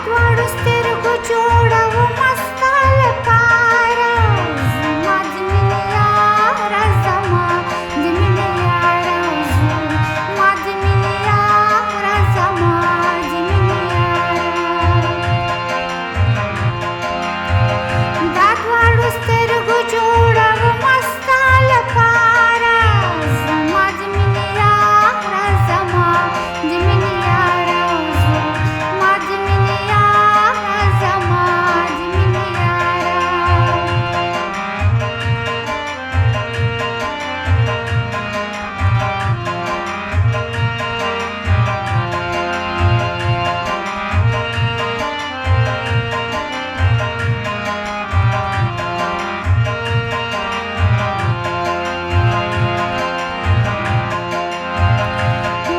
دواړو سترګو جوړه ومه ستا لپاره زما د مینې یاره زما د مینې یاره زما د مینې یاره زما د مینې یاره دا دواړو سترګو جوړه ومه ستا لپاره زما د مینې یاره زما د مینې یاره زما د مینې یاره زما د مینې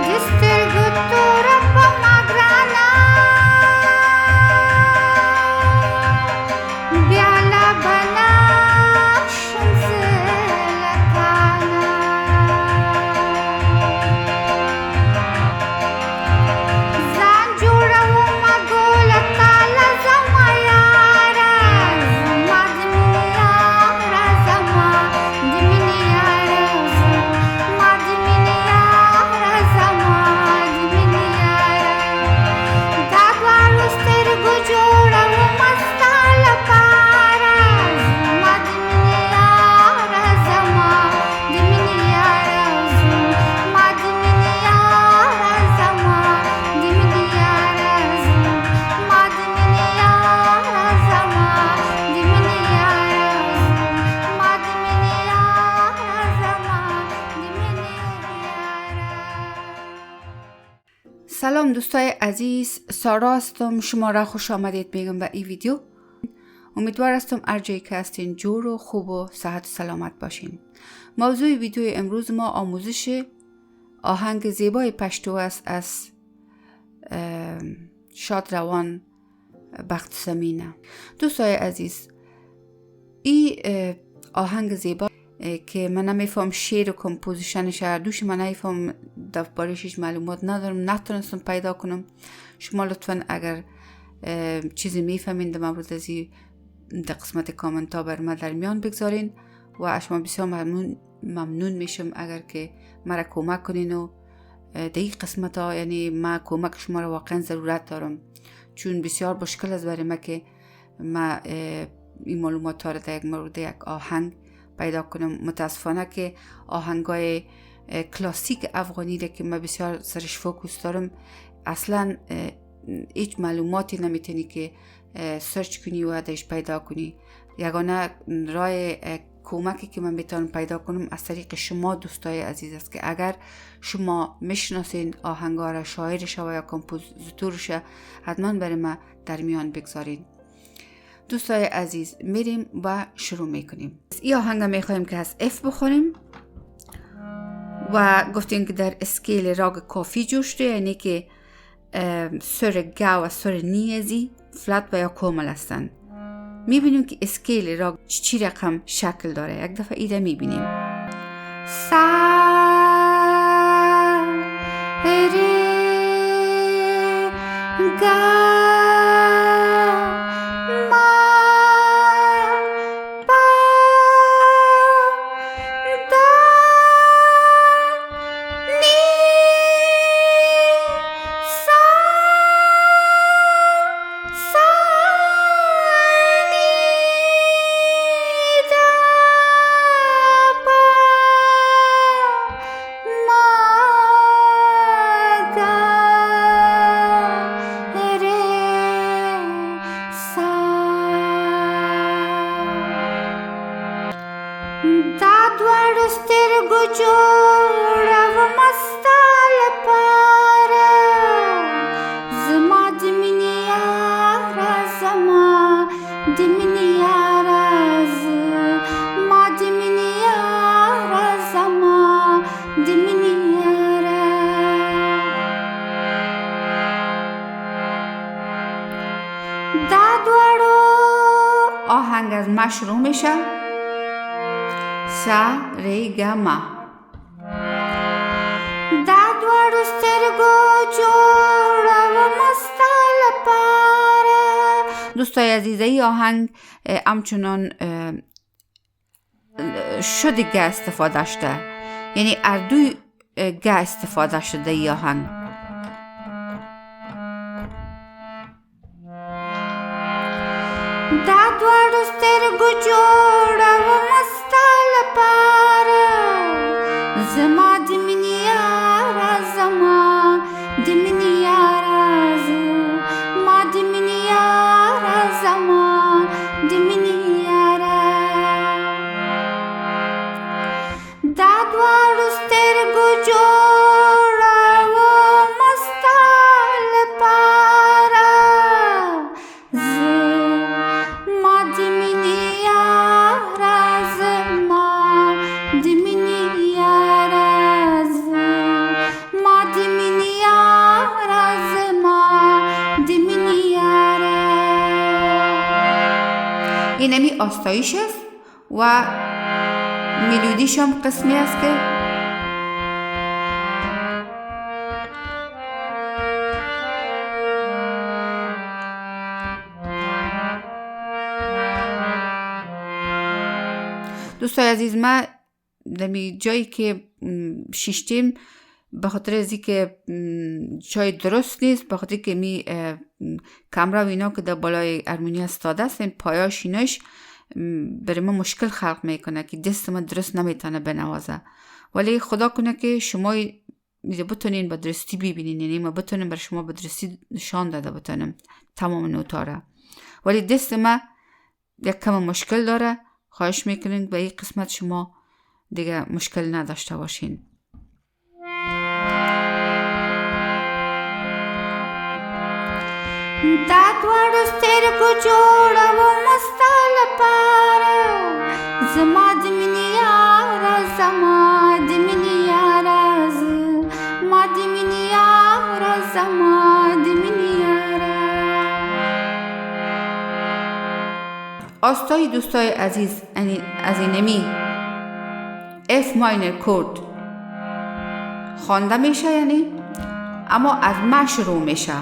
د سترګو توره په ما ګرانه بیا لا به نه شم زه له تانه ځان جوړومه ګوله تاله زما یاره زما د مینې یاره زما د مینې یاره زما د مینې یاره زما د مینې یاره دا دواړو سترګو جوړه ومه ستا لپاره زما د مینې یاره زما د مینې یاره زما د مینې یاره زما د مینې یاره زما د مینې یاره زما د مینې یاره زما د مینې یاره زما د مینې یاره. سلام دوستای عزیز، سارا هستم. شما را خوش آمدید میگم به این ویدیو. امیدوار هستم هر جایی که هستین جور و خوب و صحت و سلامت باشین. موضوع ویدیو امروز ما آموزش آهنگ زیبای پشتو است از شاد روان بخت زمینه. دوستای عزیز، این آهنگ زیبا که من نمیفهم شعر و کمپوزیشنش دوش من نمیفهم درباره‌اش معلومات ندارم، نتونستم پیدا کنم. شما لطفا اگر چیزی میفهمین در مورد از در قسمت کامنت ها بر من در میان بگذارین و شما بسیار ممنون میشم اگر که مرا کمک کنین و در این قسمت ها، یعنی من کمک شما را واقعا ضرورت دارم، چون بسیار مشکل است برای من که من این معلومات ها را در مورد یک آهنگ پیدا کنم. متاسفانه که آهنگای کلاسیک افغانی را که من بسیار سرش فوکوس دارم اصلا هیچ معلوماتی نمیتونی که سرچ کنی و درش پیدا کنی. یگانه راه کمکی که من میتونم پیدا کنم از طریق شما دوستای عزیز است که اگر شما میشناسین آهنگا را، شاعرش و یا کمپوزیتورش، حتما برای من در میان بگذارین. دوستای عزیز، میریم و شروع میکنیم. این آهنگ میخوایم که از اف بخوریم و گفتیم که در اسکیل راگ کافی جوش شده، یعنی که سر گا و سر نیزی فلات و یا کومل هستند. میبینیم که اسکیل راگ چی رقم شکل داره. یک دفعه ایده میبینیم سا ری گا دا دواړو سترګو جوړه ومه ستا لپاره زما د مینې یاره زما د مینې یاره زما د مینې یاره زما د مینې یاره. دا دواړو آهنگ از ما شروع میشه. سا ری گا ما. دا دواړو سترګو جوړه ومه ستا لپاره دوستای عزیز، ای آهنگ همچنان شده گه استفاده شده، یعنی اردوی گه استفاده شده ای آهنگ. دا دواړو سترګو جوړه ومه ستا لپاره، زما د مینې یاره، زما د مینې یاره، زما د مینې یاره، زما د مینې یاره. دا دواړو سترګو جوړه ومه ستا لپاره، این همی آستایش است و ملودیش هم قسمی است که دوستای عزیز، ما دمی جایی که شیشتیم به خاطر ازی که جای درست نیست، به خاطر که می کامرا و اینا که در بالای ارمونی استاده است، این پایاش ایناش برای ما مشکل خلق میکنه که دست ما درست نمیتونه بنوازه. ولی خدا کنه که شما بتونین به درستی ببینین، یعنی ما بتونیم بر شما به درستی نشان داده بتونیم تمام نوتاره. ولی دست ما یک کم مشکل داره، خواهش میکنین به این قسمت شما دیگه مشکل نداشته باشین. دا دواړو سترګو جوړه ومه ستا لپاره، زما د مینې یاره، زما د مینې یاره، زما د مینې یاره، زما د مینې یاره. آستای دوستای عزیز از اینمی F ماینر کورد خوانده میشه، یعنی اما از ما شروع میشه.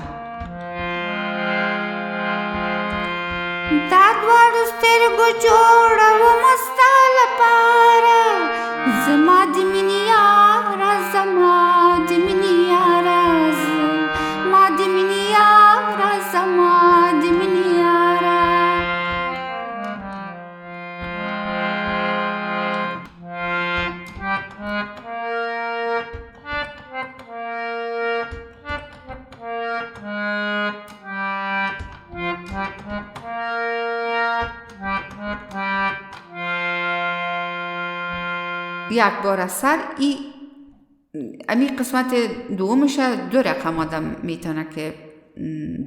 دا دواړو سترګو جوړه ومه ستا لپاره، زما د مینې یاره، زما د مینې یاره، زما د مینې یاره، زما د مینې یاره. یک بار از سر امی قسمت دومش دو رقم آدم میتونه که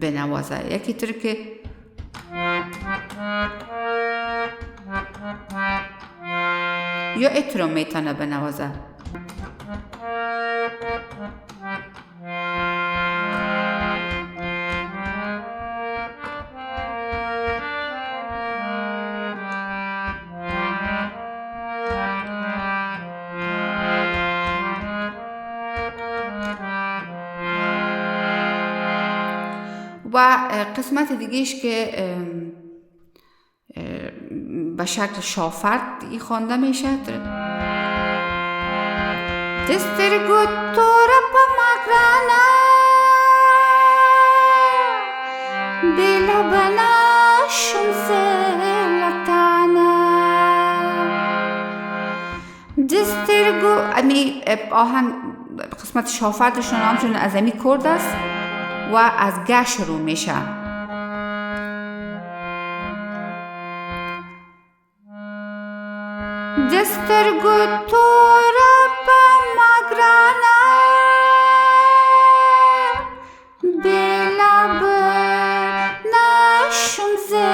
بنوازه. یکی طور که یا اترو میتونه بنوازه. و قسمت دیگهش که به شکل شافرد خوانده میشه. دسترګو توره په ما ګرانه، بېله به نشم زه له تانه. دسترګو امی آهنگ قسمت شافردشون همچون از امی کرد است و از گه شروع میشه. دسترګو توره په ما ګرانه، بېله به نشم زه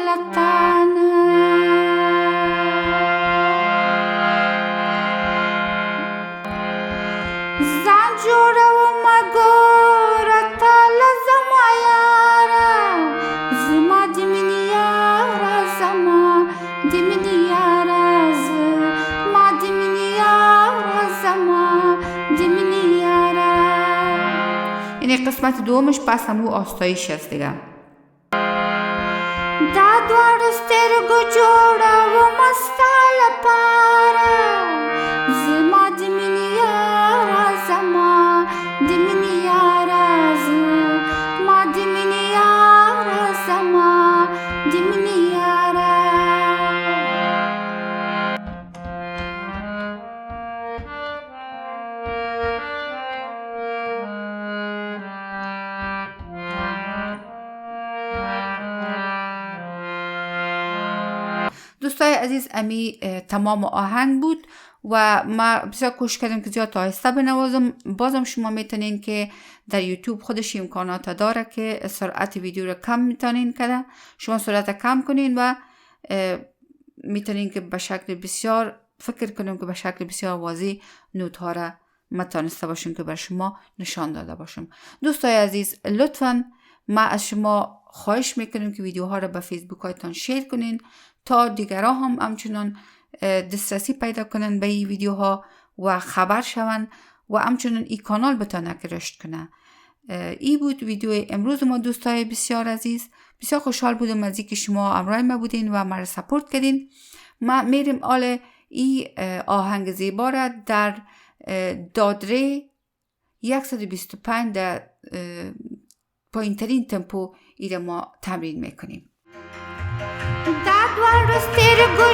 له تانه. ځان جوړومه ګوره ته له زما یاره، زما د مینې یاره، زما د مینې یاره، زما د مینې یاره، زما د مینې یاره. یعنی قسمت دومش پس همو آستایش است دیگه. سترګو جوړوم ستا لپاره زما د مینې یاره زما د مینې یاره زما د مینې یاره زما د مینې یاره. دوستای عزیز امی تمام آهنگ بود و ما بسیار کوشش کردم که زیاد آهسته بنوازم. بازم شما میتونین که در یوتیوب خودش امکانات داره که سرعت ویدیو رو کم میتونین کرده. شما سرعت کم کنین و میتونین که به شکل بسیار فکر کنیم که به شکل بسیار واضح نوت ها را متانسته باشیم که بر شما نشان داده باشم. دوستای عزیز لطفاً ما از شما خواهش میکنیم که ویدیوها را به فیسبوک هایتان شیر کنین تا دیگرها هم همچنان دسترسی پیدا کنن به این ویدیوها و خبر شون و همچنان این کانال بتانه که رشد کنه. این بود ویدیو امروز ما دوستای بسیار عزیز. بسیار خوشحال بودم از اینکه شما همراه ما بودین و ما را سپورت کردین. ما میریم آل این آهنگ زیبا را در دادره 125 در پایین ترین تمپو ایره ما تمرین میکنیم. دا دواړه سترګو